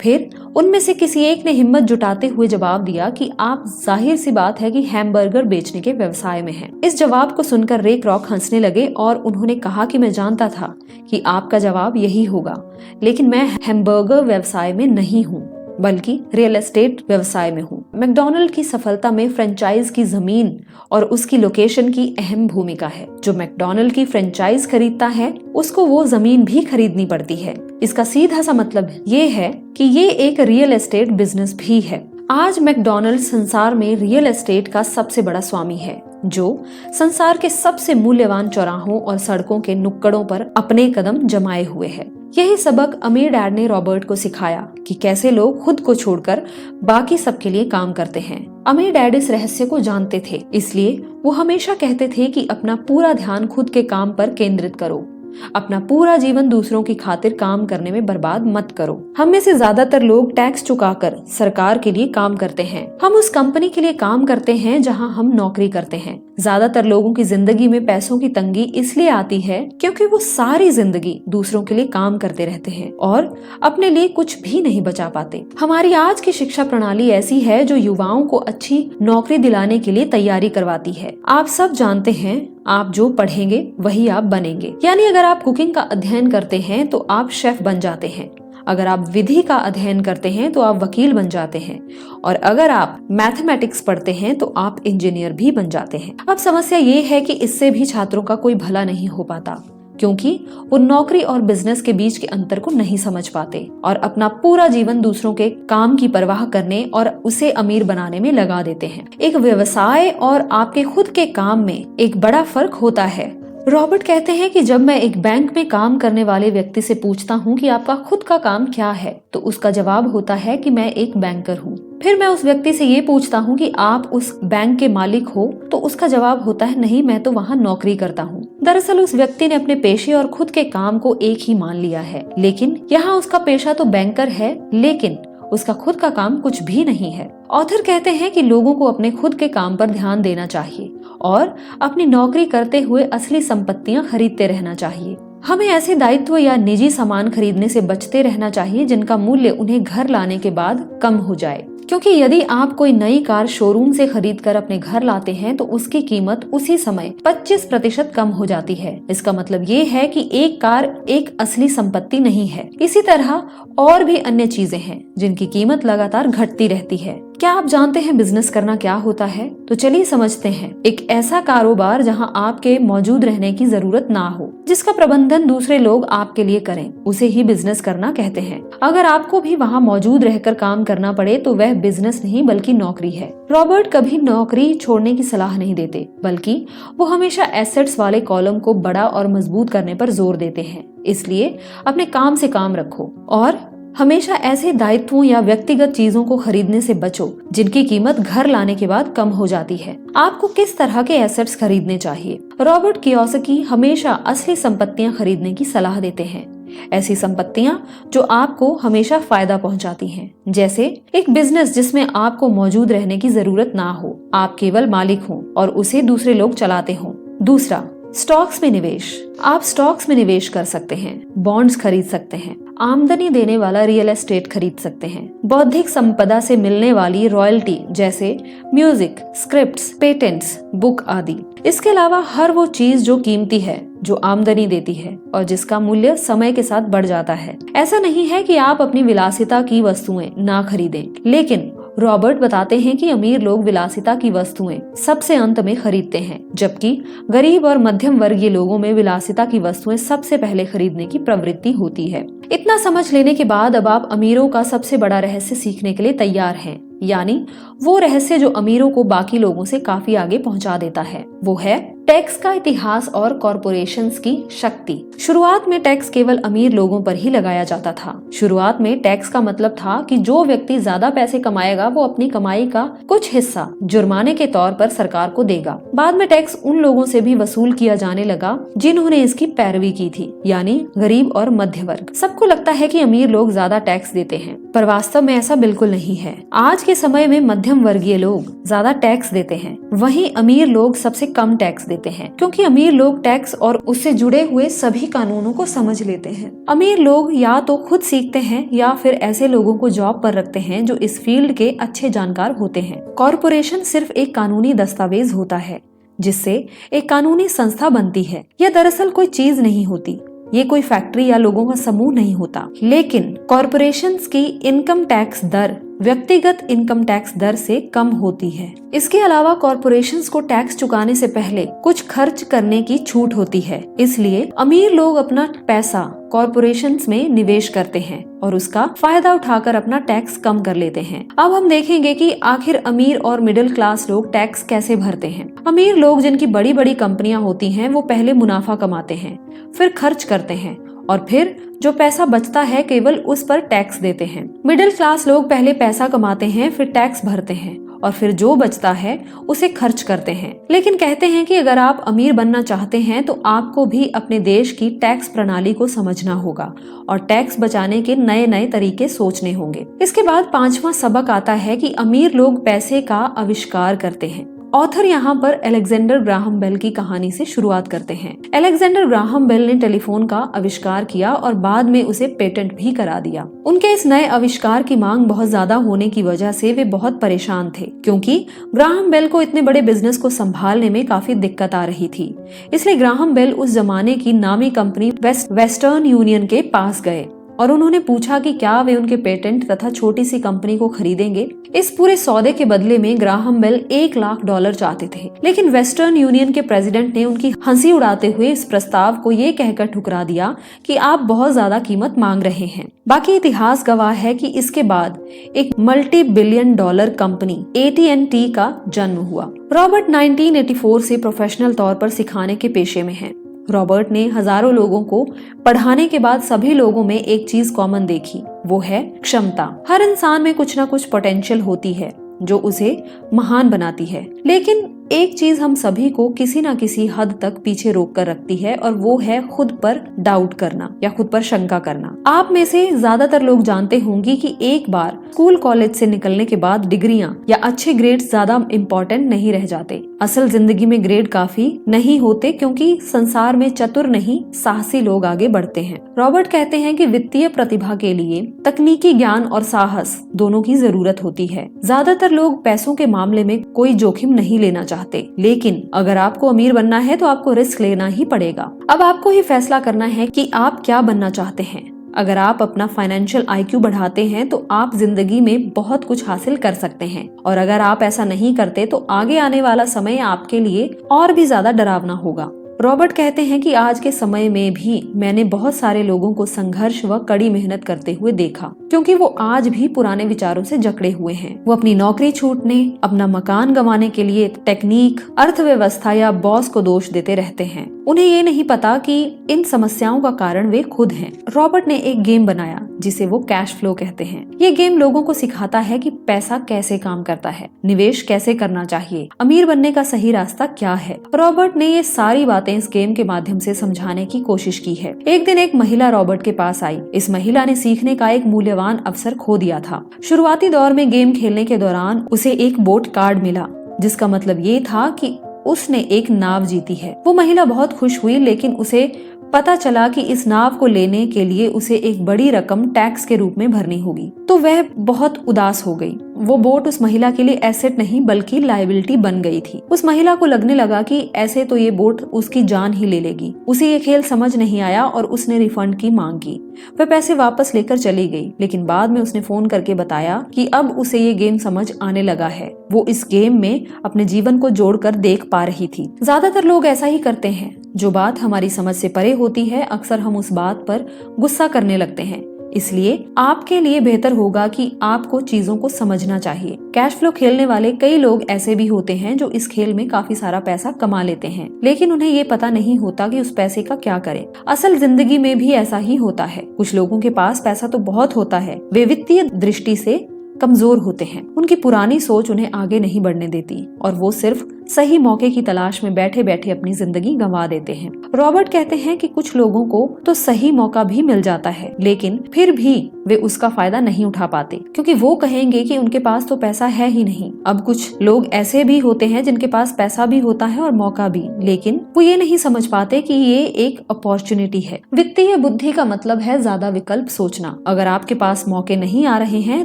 फिर उनमें से किसी एक ने हिम्मत जुटाते हुए जवाब दिया कि आप जाहिर सी बात है कि हैमबर्गर बेचने के व्यवसाय में हैं। इस जवाब को सुनकर रे क्रॉक हंसने लगे और उन्होंने कहा कि मैं जानता था कि आपका जवाब यही होगा, लेकिन मैं हैमबर्गर व्यवसाय में नहीं हूँ, बल्कि रियल एस्टेट व्यवसाय में हूँ। मैकडॉनल्ड की सफलता में फ्रेंचाइज की जमीन और उसकी लोकेशन की अहम भूमिका है। जो मैकडॉनल्ड की फ्रेंचाइज खरीदता है उसको वो जमीन भी खरीदनी पड़ती है। इसका सीधा सा मतलब ये है कि ये एक रियल एस्टेट बिजनेस भी है। आज मैकडॉनल्ड संसार में रियल एस्टेट का सबसे बड़ा स्वामी है, जो संसार के सबसे मूल्यवान चौराहों और सड़कों के नुक्कड़ों पर अपने कदम जमाए हुए है। यही सबक अमीर डैड ने रॉबर्ट को सिखाया कि कैसे लोग खुद को छोड़कर बाकी सबके लिए काम करते हैं। अमीर डैड इस रहस्य को जानते थे, इसलिए वो हमेशा कहते थे कि अपना पूरा ध्यान खुद के काम पर केंद्रित करो, अपना पूरा जीवन दूसरों की खातिर काम करने में बर्बाद मत करो। हम में से ज्यादातर लोग टैक्स चुकाकर सरकार के लिए काम करते हैं। हम उस कंपनी के लिए काम करते हैं जहां हम नौकरी करते हैं। ज्यादातर लोगों की जिंदगी में पैसों की तंगी इसलिए आती है क्योंकि वो सारी जिंदगी दूसरों के लिए काम करते रहते हैं और अपने लिए कुछ भी नहीं बचा पाते। हमारी आज की शिक्षा प्रणाली ऐसी है जो युवाओं को अच्छी नौकरी दिलाने के लिए तैयारी करवाती है। आप सब जानते हैं, आप जो पढ़ेंगे वही आप बनेंगे। यानी अगर आप कुकिंग का अध्ययन करते हैं तो आप शेफ बन जाते हैं, अगर आप विधि का अध्ययन करते हैं तो आप वकील बन जाते हैं, और अगर आप मैथमेटिक्स पढ़ते हैं तो आप इंजीनियर भी बन जाते हैं। अब समस्या ये है कि इससे भी छात्रों का कोई भला नहीं हो पाता, क्योंकि वो नौकरी और बिजनेस के बीच के अंतर को नहीं समझ पाते और अपना पूरा जीवन दूसरों के काम की परवाह करने और उसे अमीर बनाने में लगा देते हैं। एक व्यवसाय और आपके खुद के काम में एक बड़ा फर्क होता है। रॉबर्ट कहते हैं कि जब मैं एक बैंक में काम करने वाले व्यक्ति से पूछता हूँ कि आपका खुद का काम क्या है, तो उसका जवाब होता है कि मैं एक बैंकर हूँ। फिर मैं उस व्यक्ति से ये पूछता हूँ कि आप उस बैंक के मालिक हो, तो उसका जवाब होता है नहीं, मैं तो वहाँ नौकरी करता हूँ। दरअसल उस व्यक्ति ने अपने पेशे और खुद के काम को एक ही मान लिया है, लेकिन यहाँ उसका पेशा तो बैंकर है, लेकिन उसका खुद का काम कुछ भी नहीं है। ऑथर कहते हैं कि लोगों को अपने खुद के काम पर ध्यान देना चाहिए और अपनी नौकरी करते हुए असली संपत्तियां खरीदते रहना चाहिए। हमें ऐसे दायित्व या निजी सामान खरीदने से बचते रहना चाहिए जिनका मूल्य उन्हें घर लाने के बाद कम हो जाए, क्योंकि यदि आप कोई नई कार शोरूम से खरीदकर अपने घर लाते हैं तो उसकी कीमत उसी समय 25% कम हो जाती है। इसका मतलब ये है कि एक कार एक असली संपत्ति नहीं है। इसी तरह और भी अन्य चीजें हैं जिनकी कीमत लगातार घटती रहती है। क्या आप जानते हैं बिजनेस करना क्या होता है? तो चलिए समझते हैं। एक ऐसा कारोबार जहां आपके मौजूद रहने की जरूरत ना हो, जिसका प्रबंधन दूसरे लोग आपके लिए करें, उसे ही बिजनेस करना कहते हैं। अगर आपको भी वहां मौजूद रहकर काम करना पड़े तो वह बिजनेस नहीं बल्कि नौकरी है। रॉबर्ट कभी नौकरी छोड़ने की सलाह नहीं देते, बल्कि वो हमेशा एसेट्स वाले कॉलम को बड़ा और मजबूत करने पर जोर देते हैं। इसलिए अपने काम से काम रखो और हमेशा ऐसे दायित्वों या व्यक्तिगत चीजों को खरीदने से बचो जिनकी कीमत घर लाने के बाद कम हो जाती है। आपको किस तरह के एसेट्स खरीदने चाहिए? रॉबर्ट कियोसाकी हमेशा असली संपत्तियां खरीदने की सलाह देते हैं। ऐसी संपत्तियां जो आपको हमेशा फायदा पहुंचाती हैं, जैसे एक बिजनेस जिसमें आपको मौजूद रहने की जरूरत ना हो, आप केवल मालिक हों और उसे दूसरे लोग चलाते हों। दूसरा, स्टॉक्स में निवेश। आप स्टॉक्स में निवेश कर सकते हैं, बॉन्ड्स खरीद सकते हैं, आमदनी देने वाला रियल एस्टेट खरीद सकते हैं, बौद्धिक संपदा से मिलने वाली रॉयल्टी जैसे म्यूजिक, स्क्रिप्ट्स, पेटेंट्स, बुक आदि। इसके अलावा हर वो चीज जो कीमती है, जो आमदनी देती है और जिसका मूल्य समय के साथ बढ़ जाता है। ऐसा नहीं है कि आप अपनी विलासिता की वस्तुएं ना खरीदें, लेकिन रॉबर्ट बताते हैं कि अमीर लोग विलासिता की वस्तुएं सबसे अंत में खरीदते हैं, जबकि गरीब और मध्यम वर्गीय लोगों में विलासिता की वस्तुएं सबसे पहले खरीदने की प्रवृत्ति होती है। इतना समझ लेने के बाद अब आप अमीरों का सबसे बड़ा रहस्य सीखने के लिए तैयार हैं, यानी वो रहस्य जो अमीरों को बाकी लोगों से काफी आगे पहुंचा देता है। वो है टैक्स का इतिहास और कॉरपोरेशंस की शक्ति। शुरुआत में टैक्स केवल अमीर लोगों पर ही लगाया जाता था। शुरुआत में टैक्स का मतलब था कि जो व्यक्ति ज्यादा पैसे कमाएगा वो अपनी कमाई का कुछ हिस्सा जुर्माने के तौर पर सरकार को देगा। बाद में टैक्स उन लोगों से भी वसूल किया जाने लगा जिन्होंने इसकी पैरवी की थी, यानी गरीब और मध्य वर्ग। सबको लगता है कि अमीर लोग ज्यादा टैक्स देते हैं, पर वास्तव में ऐसा बिल्कुल नहीं है। आज के समय में मध्यम वर्गीय लोग ज्यादा टैक्स देते हैं, वहीं अमीर लोग सबसे कम टैक्स देते हैं, क्योंकि अमीर लोग टैक्स और उससे जुड़े हुए सभी कानूनों को समझ लेते हैं। अमीर लोग या तो खुद सीखते हैं या फिर ऐसे लोगों को जॉब पर रखते हैं जो इस फील्ड के अच्छे जानकार होते हैं। कॉरपोरेशन सिर्फ एक कानूनी दस्तावेज होता है जिससे एक कानूनी संस्था बनती है। यह दरअसल कोई चीज नहीं होती, ये कोई फैक्ट्री या लोगों का समूह नहीं होता, लेकिन कॉरपोरेशंस की इनकम टैक्स दर व्यक्तिगत इनकम टैक्स दर से कम होती है। इसके अलावा कॉरपोरेशंस को टैक्स चुकाने से पहले कुछ खर्च करने की छूट होती है, इसलिए अमीर लोग अपना पैसा कॉरपोरेशंस में निवेश करते हैं और उसका फायदा उठाकर अपना टैक्स कम कर लेते हैं। अब हम देखेंगे कि आखिर अमीर और मिडिल क्लास लोग टैक्स कैसे भरते हैं। अमीर लोग जिनकी बड़ी बड़ी कंपनियां होती हैं वो पहले मुनाफा कमाते हैं, फिर खर्च करते हैं और फिर जो पैसा बचता है केवल उस पर टैक्स देते हैं। मिडिल क्लास लोग पहले पैसा कमाते हैं, फिर टैक्स भरते हैं और फिर जो बचता है उसे खर्च करते हैं। लेकिन कहते हैं कि अगर आप अमीर बनना चाहते हैं तो आपको भी अपने देश की टैक्स प्रणाली को समझना होगा और टैक्स बचाने के नए नए तरीके सोचने होंगे। इसके बाद 5वां सबक आता है कि अमीर लोग पैसे का आविष्कार करते हैं। ऑथर यहाँ पर अलेक्जेंडर ग्राहम बेल की कहानी से शुरुआत करते हैं। अलेक्जेंडर ग्राहम बेल ने टेलीफोन का आविष्कार किया और बाद में उसे पेटेंट भी करा दिया। उनके इस नए आविष्कार की मांग बहुत ज्यादा होने की वजह से वे बहुत परेशान थे, क्योंकि ग्राहम बेल को इतने बड़े बिजनेस को संभालने में काफी दिक्कत आ रही थी। इसलिए ग्राहम बेल उस जमाने की नामी कंपनी वेस्टर्न यूनियन के पास गए और उन्होंने पूछा कि क्या वे उनके पेटेंट तथा छोटी सी कंपनी को खरीदेंगे। इस पूरे सौदे के बदले में ग्राहम बेल $1 लाख चाहते थे, लेकिन वेस्टर्न यूनियन के प्रेसिडेंट ने उनकी हंसी उड़ाते हुए इस प्रस्ताव को ये कहकर ठुकरा दिया कि आप बहुत ज्यादा कीमत मांग रहे हैं। बाकी इतिहास गवाह है कि इसके बाद एक $multi-billion कंपनी AT&T का जन्म हुआ। रॉबर्ट 1984 से प्रोफेशनल तौर पर सिखाने के पेशे में है। रॉबर्ट ने हजारों लोगों को पढ़ाने के बाद सभी लोगों में एक चीज कॉमन देखी, वो है क्षमता। हर इंसान में कुछ ना कुछ पोटेंशियल होती है जो उसे महान बनाती है, लेकिन एक चीज हम सभी को किसी न किसी हद तक पीछे रोक कर रखती है और वो है खुद पर डाउट करना या खुद पर शंका करना। आप में से ज्यादातर लोग जानते होंगे कि एक बार स्कूल कॉलेज से निकलने के बाद डिग्रियां या अच्छे ग्रेड्स ज्यादा इम्पोर्टेंट नहीं रह जाते। असल जिंदगी में ग्रेड काफी नहीं होते, क्योंकि संसार में चतुर नहीं साहसी लोग आगे बढ़ते हैं। रॉबर्ट कहते हैं कि वित्तीय प्रतिभा के लिए तकनीकी ज्ञान और साहस दोनों की जरूरत होती है। ज्यादातर लोग पैसों के मामले में कोई जोखिम नहीं लेना चाहते, लेकिन अगर आपको अमीर बनना है तो आपको रिस्क लेना ही पड़ेगा। अब आपको ही फैसला करना है कि आप क्या बनना चाहते हैं। अगर आप अपना फाइनेंशियल IQ बढ़ाते हैं तो आप जिंदगी में बहुत कुछ हासिल कर सकते हैं, और अगर आप ऐसा नहीं करते तो आगे आने वाला समय आपके लिए और भी ज्यादा डरावना होगा। रॉबर्ट कहते हैं कि आज के समय में भी मैंने बहुत सारे लोगों को संघर्ष व कड़ी मेहनत करते हुए देखा, क्योंकि वो आज भी पुराने विचारों से जकड़े हुए हैं। वो अपनी नौकरी छूटने, अपना मकान गंवाने के लिए टेक्निक, अर्थव्यवस्था या बॉस को दोष देते रहते हैं। उन्हें ये नहीं पता कि इन समस्याओं का कारण वे खुद हैं। रॉबर्ट ने एक गेम बनाया जिसे वो कैश फ्लो कहते हैं। ये गेम लोगों को सिखाता है कि पैसा कैसे काम करता है, निवेश कैसे करना चाहिए, अमीर बनने का सही रास्ता क्या है। रॉबर्ट ने ये सारी बातें इस गेम के माध्यम से समझाने की कोशिश की है। एक दिन एक महिला रॉबर्ट के पास आई। इस महिला ने सीखने का एक मूल्यवान अवसर खो दिया था। शुरुआती दौर में गेम खेलने के दौरान उसे एक बोट कार्ड मिला, जिसका मतलब ये था कि उसने एक नाव जीती है। वो महिला बहुत खुश हुई, लेकिन उसे पता चला कि इस नाव को लेने के लिए उसे एक बड़ी रकम टैक्स के रूप में भरनी होगी, तो वह बहुत उदास हो गई। वो बोट उस महिला के लिए एसेट नहीं बल्कि लायबिलिटी बन गई थी। उस महिला को लगने लगा कि ऐसे तो ये बोट उसकी जान ही ले लेगी। उसे ये खेल समझ नहीं आया और उसने रिफंड की मांग की। वह पैसे वापस लेकर चली गई, लेकिन बाद में उसने फोन करके बताया कि अब उसे ये गेम समझ आने लगा है। वो इस गेम में अपने जीवन को जोड़कर देख पा रही थी। ज्यादातर लोग ऐसा ही करते हैं। जो बात हमारी समझ से परे होती है, अक्सर हम उस बात पर गुस्सा करने लगते हैं। इसलिए आपके लिए बेहतर होगा कि आपको चीजों को समझना चाहिए। कैश फ्लो खेलने वाले कई लोग ऐसे भी होते हैं जो इस खेल में काफी सारा पैसा कमा लेते हैं, लेकिन उन्हें ये पता नहीं होता कि उस पैसे का क्या करें। असल जिंदगी में भी ऐसा ही होता है। कुछ लोगों के पास पैसा तो बहुत होता है, वे वित्तीय दृष्टि से कमजोर होते हैं। उनकी पुरानी सोच उन्हें आगे नहीं बढ़ने देती और वो सिर्फ सही मौके की तलाश में बैठे बैठे अपनी जिंदगी गंवा देते हैं। रॉबर्ट कहते हैं कि कुछ लोगों को तो सही मौका भी मिल जाता है, लेकिन फिर भी वे उसका फायदा नहीं उठा पाते, क्योंकि वो कहेंगे कि उनके पास तो पैसा है ही नहीं। अब कुछ लोग ऐसे भी होते हैं जिनके पास पैसा भी होता है और मौका भी, लेकिन वो ये नहीं समझ पाते कि ये एक अपॉर्चुनिटी है। वित्तीय बुद्धि का मतलब है ज्यादा विकल्प सोचना। अगर आपके पास मौके नहीं आ रहे हैं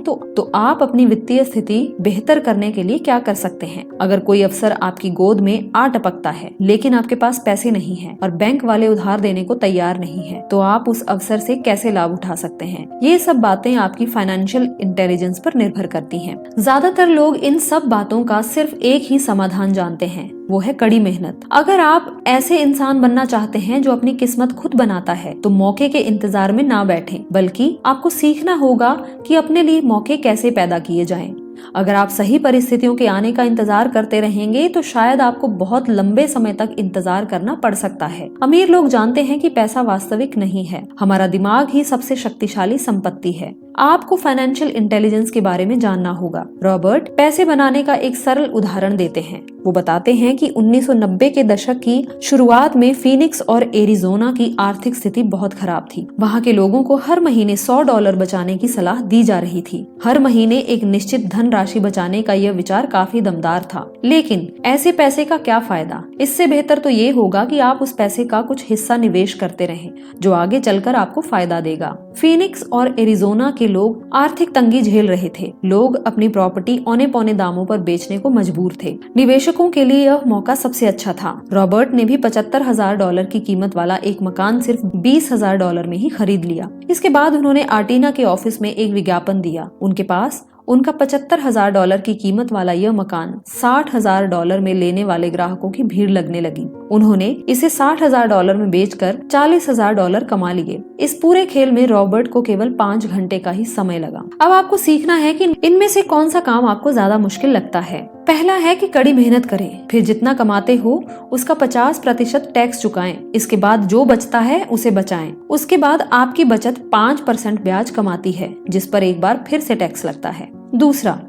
तो आप अपनी वित्तीय स्थिति बेहतर करने के लिए क्या कर सकते हैं। अगर कोई अवसर आपकी गोद में आ टपकता है, लेकिन आपके पास पैसे नहीं है और बैंक वाले उधार देने को तैयार नहीं है, तो आप उस अवसर से कैसे लाभ उठा सकते हैं। ये सब बातें आपकी फाइनेंशियल इंटेलिजेंस पर निर्भर करती हैं। ज्यादातर लोग इन सब बातों का सिर्फ एक ही समाधान जानते हैं, वो है कड़ी मेहनत। अगर आप ऐसे इंसान बनना चाहते हैं जो अपनी किस्मत खुद बनाता है, तो मौके के इंतजार में ना बैठें, बल्कि आपको सीखना होगा कि अपने लिए मौके कैसे पैदा किए जाएं। अगर आप सही परिस्थितियों के आने का इंतजार करते रहेंगे तो शायद आपको बहुत लंबे समय तक इंतजार करना पड़ सकता है। अमीर लोग जानते हैं कि पैसा वास्तविक नहीं है, हमारा दिमाग ही सबसे शक्तिशाली संपत्ति है। आपको फाइनेंशियल इंटेलिजेंस के बारे में जानना होगा। रॉबर्ट पैसे बनाने का एक सरल उदाहरण देते हैं। वो बताते हैं कि 1990 के दशक की शुरुआत में फीनिक्स और एरिजोना की आर्थिक स्थिति बहुत खराब थी। वहाँ के लोगों को हर महीने $100 बचाने की सलाह दी जा रही थी। हर महीने एक निश्चित धन राशि बचाने का यह विचार काफी दमदार था, लेकिन ऐसे पैसे का क्या फायदा। इससे बेहतर तो ये होगा कि आप उस पैसे का कुछ हिस्सा निवेश करते रहें, जो आगे चलकर आपको फायदा देगा। फीनिक्स और एरिजोना के लोग आर्थिक तंगी झेल रहे थे। लोग अपनी प्रॉपर्टी औने पौने दामों पर बेचने को मजबूर थे। निवेशकों के लिए यह मौका सबसे अच्छा था। रॉबर्ट ने भी $75,000 की कीमत वाला एक मकान सिर्फ $20,000 में ही खरीद लिया। इसके बाद उन्होंने आर्टिना के ऑफिस में एक विज्ञापन दिया। उनके पास उनका $75,000 की कीमत वाला यह मकान $60,000 में लेने वाले ग्राहकों की भीड़ लगने लगी। उन्होंने इसे $60,000 में बेचकर $40,000 कमा लिए। इस पूरे खेल में रॉबर्ट को केवल 5 घंटे का ही समय लगा। अब आपको सीखना है कि इनमें से कौन सा काम आपको ज्यादा मुश्किल लगता है। पहला है कि कड़ी मेहनत करें, फिर जितना कमाते हो उसका 50% टैक्स चुकाएं। इसके बाद जो बचता है उसे बचाएं। उसके बाद आपकी बचत 5% ब्याज कमाती है, जिस पर एक बार फिर से टैक्स लगता है। दूसरा,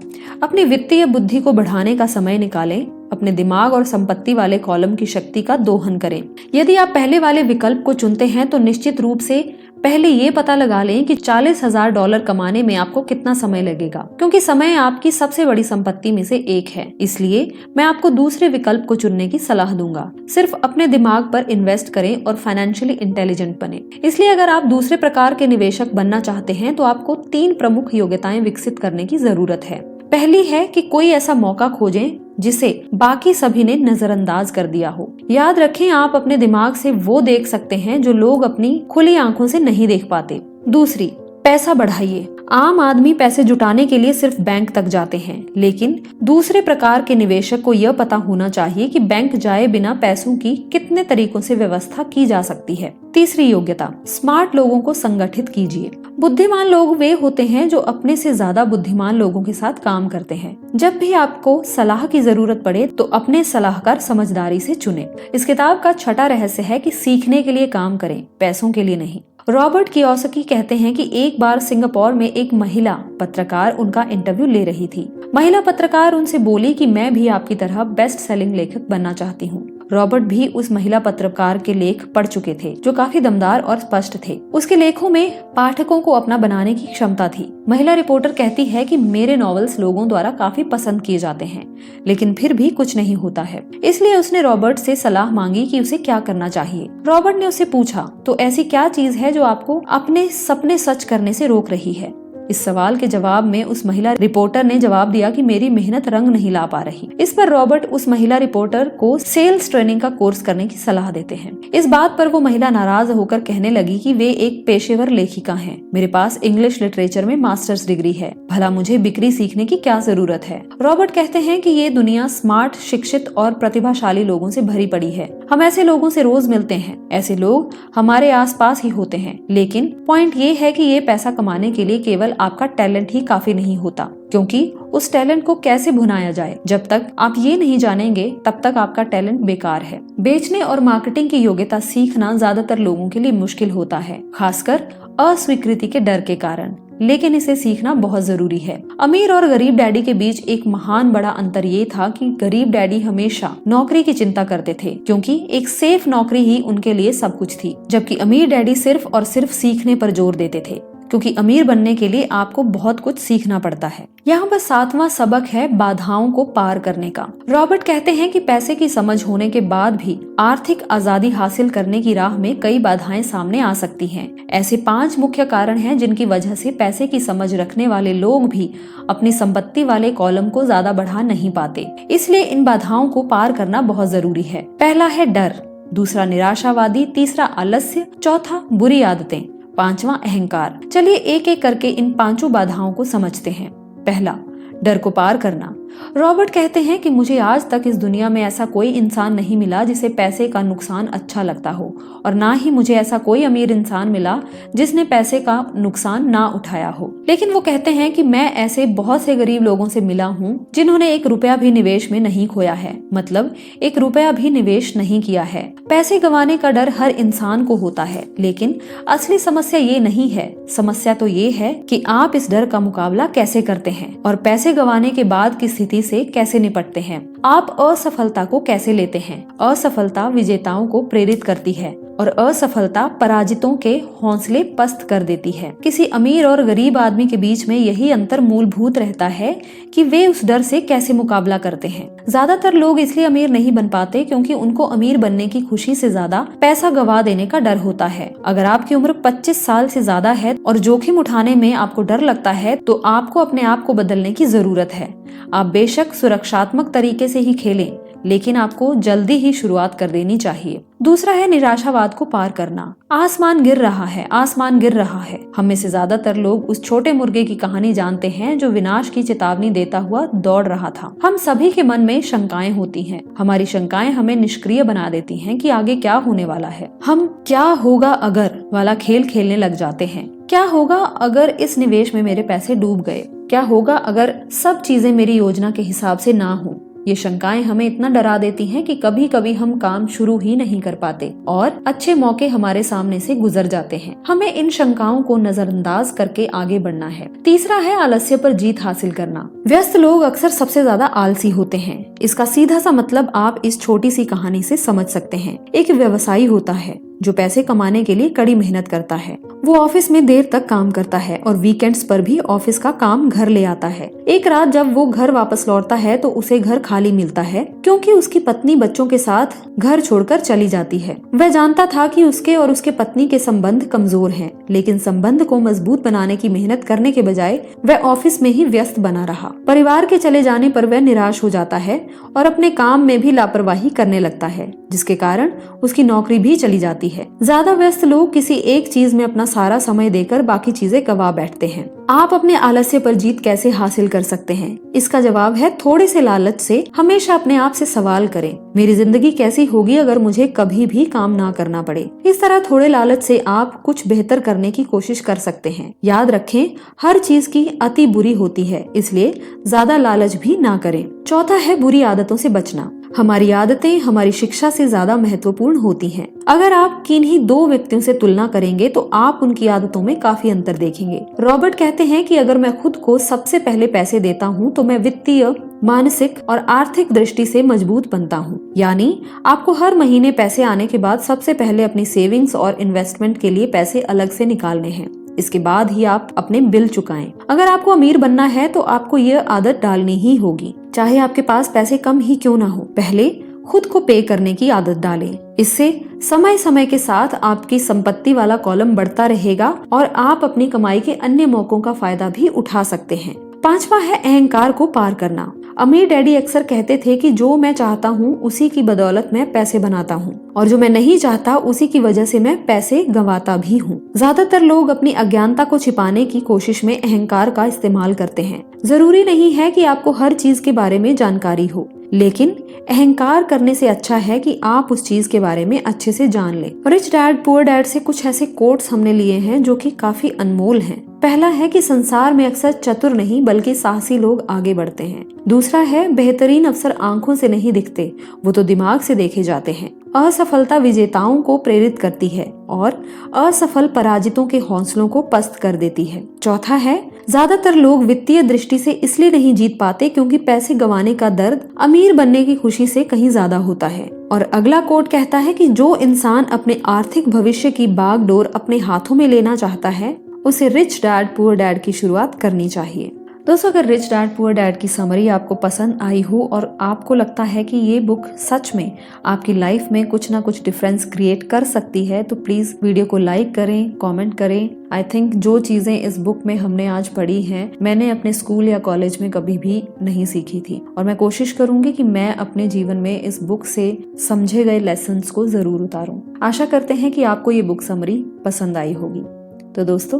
अपनी वित्तीय बुद्धि को बढ़ाने का समय निकालें। अपने दिमाग और संपत्ति वाले कॉलम की शक्ति का दोहन करें। यदि आप पहले वाले विकल्प को चुनते हैं तो निश्चित रूप से पहले ये पता लगा लें कि $40,000 कमाने में आपको कितना समय लगेगा, क्योंकि समय आपकी सबसे बड़ी संपत्ति में से एक है। इसलिए मैं आपको दूसरे विकल्प को चुनने की सलाह दूंगा। सिर्फ अपने दिमाग पर इन्वेस्ट करें और फाइनेंशियली इंटेलिजेंट बने। इसलिए अगर आप दूसरे प्रकार के निवेशक बनना चाहते हैं तो आपको 3 प्रमुख योग्यताएं विकसित करने की जरूरत है। पहली है कि कोई ऐसा मौका खोजें जिसे बाकी सभी ने नजरअंदाज कर दिया हो। याद रखें, आप अपने दिमाग से वो देख सकते हैं जो लोग अपनी खुली आंखों से नहीं देख पाते। दूसरी, पैसा बढ़ाइए। आम आदमी पैसे जुटाने के लिए सिर्फ बैंक तक जाते हैं, लेकिन दूसरे प्रकार के निवेशक को यह पता होना चाहिए कि बैंक जाए बिना पैसों की कितने तरीकों से व्यवस्था की जा सकती है। तीसरी योग्यता, स्मार्ट लोगों को संगठित कीजिए। बुद्धिमान लोग वे होते हैं जो अपने से ज्यादा बुद्धिमान लोगों के साथ काम करते हैं। जब भी आपको सलाह की जरूरत पड़े तो अपने सलाहकार समझदारी से चुनें। इस किताब का छठा रहस्य है कि सीखने के लिए काम करें, पैसों के लिए नहीं। रॉबर्ट कियोसाकी कहते हैं कि एक बार सिंगापुर में एक महिला पत्रकार उनका इंटरव्यू ले रही थी। महिला पत्रकार उनसे बोली कि मैं भी आपकी तरह बेस्ट सेलिंग लेखक बनना चाहती हूँ। रॉबर्ट भी उस महिला पत्रकार के लेख पढ़ चुके थे जो काफी दमदार और स्पष्ट थे। उसके लेखों में पाठकों को अपना बनाने की क्षमता थी। महिला रिपोर्टर कहती है कि मेरे नॉवेल्स लोगों द्वारा काफी पसंद किए जाते हैं, लेकिन फिर भी कुछ नहीं होता है। इसलिए उसने रॉबर्ट से सलाह मांगी कि उसे क्या करना चाहिए। रॉबर्ट ने उससे पूछा, तो ऐसी क्या चीज है जो आपको अपने सपने सच करने से रोक रही है? इस सवाल के जवाब में उस महिला रिपोर्टर ने जवाब दिया कि मेरी मेहनत रंग नहीं ला पा रही। इस पर रॉबर्ट उस महिला रिपोर्टर को सेल्स ट्रेनिंग का कोर्स करने की सलाह देते हैं। इस बात पर वो महिला नाराज होकर कहने लगी कि वे एक पेशेवर लेखिका हैं। मेरे पास इंग्लिश लिटरेचर में मास्टर्स डिग्री है, भला मुझे बिक्री सीखने की क्या जरूरत है? रॉबर्ट कहते हैं कि ये दुनिया स्मार्ट, शिक्षित और प्रतिभाशाली लोगों से भरी पड़ी है। हम ऐसे लोगों से रोज मिलते हैं, ऐसे लोग हमारे आसपास ही होते हैं, लेकिन पॉइंट ये है कि ये पैसा कमाने के लिए केवल आपका टैलेंट ही काफी नहीं होता, क्योंकि उस टैलेंट को कैसे भुनाया जाए, जब तक आप ये नहीं जानेंगे तब तक आपका टैलेंट बेकार है। बेचने और मार्केटिंग की योग्यता सीखना ज्यादातर लोगों के लिए मुश्किल होता है, खासकर अस्वीकृति के डर के कारण, लेकिन इसे सीखना बहुत जरूरी है। अमीर और गरीब डैडी के बीच एक महान बड़ा अंतर ये था कि गरीब डैडी हमेशा नौकरी की चिंता करते थे, क्योंकि एक सेफ नौकरी ही उनके लिए सब कुछ थी, जबकि अमीर डैडी सिर्फ और सिर्फ सीखने पर जोर देते थे, क्योंकि अमीर बनने के लिए आपको बहुत कुछ सीखना पड़ता है। यहाँ पर 7वां सबक है बाधाओं को पार करने का। रॉबर्ट कहते हैं कि पैसे की समझ होने के बाद भी आर्थिक आजादी हासिल करने की राह में कई बाधाएं सामने आ सकती हैं। ऐसे 5 मुख्य कारण हैं जिनकी वजह से पैसे की समझ रखने वाले लोग भी अपनी संपत्ति वाले कॉलम को ज्यादा बढ़ा नहीं पाते। इसलिए इन बाधाओं को पार करना बहुत जरूरी है। पहला है डर, दूसरा निराशावादी, तीसरा आलस्य, चौथा बुरी आदतें, 5वां अहंकार। चलिए एक एक करके इन 5 बाधाओं को समझते हैं। पहला, डर को पार करना। रॉबर्ट कहते हैं कि मुझे आज तक इस दुनिया में ऐसा कोई इंसान नहीं मिला जिसे पैसे का नुकसान अच्छा लगता हो, और ना ही मुझे ऐसा कोई अमीर इंसान मिला जिसने पैसे का नुकसान ना उठाया हो। लेकिन वो कहते हैं कि मैं ऐसे बहुत से गरीब लोगों से मिला हूँ जिन्होंने 1 रुपया भी निवेश में नहीं खोया है, मतलब 1 रुपया भी निवेश नहीं किया है। पैसे गंवाने का डर हर इंसान को होता है, लेकिन असली समस्या ये नहीं है। समस्या तो ये है कि आप इस डर का मुकाबला कैसे करते हैं और पैसे गंवाने के बाद की स्थिति से कैसे निपटते हैं। आप असफलता को कैसे लेते हैं। असफलता विजेताओं को प्रेरित करती है और असफलता पराजितों के हौसले पस्त कर देती है। किसी अमीर और गरीब आदमी के बीच में यही अंतर मूलभूत रहता है कि वे उस डर से कैसे मुकाबला करते हैं। ज्यादातर लोग इसलिए अमीर नहीं बन पाते क्योंकि उनको अमीर बनने की खुशी से ज्यादा पैसा गवा देने का डर होता है। अगर आपकी उम्र 25 साल से ज्यादा है और जोखिम उठाने में आपको डर लगता है, तो आपको अपने आप को बदलने की जरूरत है। आप बेशक सुरक्षात्मक तरीके से ही खेलें, लेकिन आपको जल्दी ही शुरुआत कर देनी चाहिए। दूसरा है निराशावाद को पार करना। आसमान गिर रहा है, आसमान गिर रहा है। हम में से ज्यादातर लोग उस छोटे मुर्गे की कहानी जानते हैं जो विनाश की चेतावनी देता हुआ दौड़ रहा था। हम सभी के मन में शंकाएं होती हैं। हमारी शंकाएं हमें निष्क्रिय बना देती हैं कि आगे क्या होने वाला है। हम क्या होगा अगर वाला खेल खेलने लग जाते हैं। क्या होगा अगर इस निवेश में मेरे पैसे डूब गए? क्या होगा अगर सब चीजें मेरी योजना के हिसाब से ना हो? ये शंकाएं हमें इतना डरा देती हैं कि कभी कभी हम काम शुरू ही नहीं कर पाते और अच्छे मौके हमारे सामने से गुजर जाते हैं। हमें इन शंकाओं को नजरअंदाज करके आगे बढ़ना है। तीसरा है आलस्य पर जीत हासिल करना। व्यस्त लोग अक्सर सबसे ज्यादा आलसी होते हैं। इसका सीधा सा मतलब आप इस छोटी सी कहानी से समझ सकते हैं। एक व्यवसायी होता है जो पैसे कमाने के लिए कड़ी मेहनत करता है। वो ऑफिस में देर तक काम करता है और वीकेंड्स पर भी ऑफिस का काम घर ले आता है। एक रात जब वो घर वापस लौटता है तो उसे घर खाली मिलता है, क्योंकि उसकी पत्नी बच्चों के साथ घर छोड़कर चली जाती है। वह जानता था कि उसके और उसके पत्नी के संबंध कमजोर हैं, लेकिन संबंध को मजबूत बनाने की मेहनत करने के बजाय वह ऑफिस में ही व्यस्त बना रहा। परिवार के चले जाने पर वह निराश हो जाता है और अपने काम में भी लापरवाही करने लगता है, जिसके कारण उसकी नौकरी भी चली जाती है। ज्यादा व्यस्त लोग किसी एक चीज में अपना सारा समय देकर बाकी चीजें गवा बैठते हैं। आप अपने आलस्य पर जीत कैसे हासिल कर सकते हैं? इसका जवाब है थोड़े से लालच से। हमेशा अपने आप से सवाल करें, मेरी जिंदगी कैसी होगी अगर मुझे कभी भी काम ना करना पड़े? इस तरह थोड़े लालच से आप कुछ बेहतर करने की कोशिश कर सकते हैं। याद रखें, हर चीज की अति बुरी होती है, इसलिए ज्यादा लालच भी ना करें। चौथा है बुरी आदतों से बचना। हमारी आदतें हमारी शिक्षा से ज्यादा महत्वपूर्ण होती हैं। अगर आप किन्हीं दो व्यक्तियों से तुलना करेंगे तो आप उनकी आदतों में काफी अंतर देखेंगे। रॉबर्ट कहते हैं कि अगर मैं खुद को सबसे पहले पैसे देता हूँ तो मैं वित्तीय, मानसिक और आर्थिक दृष्टि से मजबूत बनता हूँ। यानी आपको हर महीने पैसे आने के बाद सबसे पहले अपनी सेविंग्स और इन्वेस्टमेंट के लिए पैसे अलग से निकालने हैं। इसके बाद ही आप अपने बिल चुकाएं। अगर आपको अमीर बनना है तो आपको यह आदत डालनी ही होगी, चाहे आपके पास पैसे कम ही क्यों ना हो। पहले खुद को पे करने की आदत डालें। इससे समय समय के साथ आपकी संपत्ति वाला कॉलम बढ़ता रहेगा और आप अपनी कमाई के अन्य मौकों का फायदा भी उठा सकते हैं। 5वां है अहंकार को पार करना। अमीर डैडी अक्सर कहते थे कि जो मैं चाहता हूँ उसी की बदौलत मैं पैसे बनाता हूँ और जो मैं नहीं चाहता उसी की वजह से मैं पैसे गंवाता भी हूँ। ज्यादातर लोग अपनी अज्ञानता को छिपाने की कोशिश में अहंकार का इस्तेमाल करते हैं। जरूरी नहीं है कि आपको हर चीज के बारे में जानकारी हो, लेकिन अहंकार करने से अच्छा है कि आप उस चीज के बारे में अच्छे से जान लें। रिच डैड पुअर डैड से कुछ ऐसे कोट्स हमने लिए हैं जो कि काफी अनमोल हैं। पहला है कि संसार में अक्सर चतुर नहीं बल्कि साहसी लोग आगे बढ़ते हैं। दूसरा है बेहतरीन अवसर आंखों से नहीं दिखते, वो तो दिमाग से देखे जाते हैं। असफलता विजेताओं को प्रेरित करती है और असफल पराजितों के हौसलों को पस्त कर देती है। चौथा है ज्यादातर लोग वित्तीय दृष्टि से इसलिए नहीं जीत पाते क्योंकि पैसे गंवाने का दर्द अमीर बनने की खुशी से कहीं ज्यादा होता है। और अगला कोट कहता है कि जो इंसान अपने आर्थिक भविष्य की बागडोर अपने हाथों में लेना चाहता है उसे रिच डैड पुअर डैड की शुरुआत करनी चाहिए। दोस्तों, अगर रिच डैड पुअर डैड की समरी आपको पसंद आई हो और आपको लगता है कि ये बुक सच में आपकी लाइफ में कुछ ना कुछ डिफरेंस क्रिएट कर सकती है तो प्लीज वीडियो को लाइक करें, कमेंट करें। आई थिंक जो चीजें इस बुक में हमने आज पढ़ी हैं मैंने अपने स्कूल या कॉलेज में कभी भी नहीं सीखी थी और मैं कोशिश करूंगी कि मैं अपने जीवन में इस बुक से समझे गए लेसन्स को जरूर उतारूं। आशा करते हैं कि आपको ये बुक समरी पसंद आई होगी। तो दोस्तों,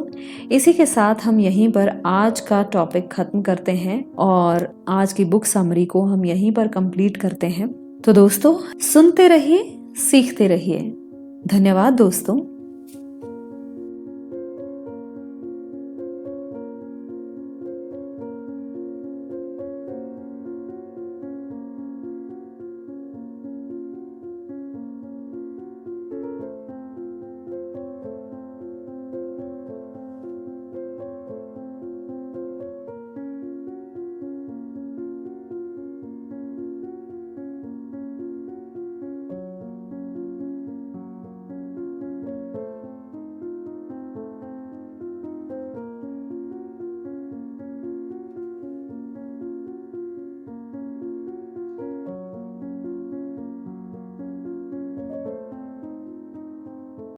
इसी के साथ हम यहीं पर आज का टॉपिक खत्म करते हैं और आज की बुक समरी को हम यहीं पर कंप्लीट करते हैं। तो दोस्तों, सुनते रहिए, सीखते रहिए। धन्यवाद दोस्तों।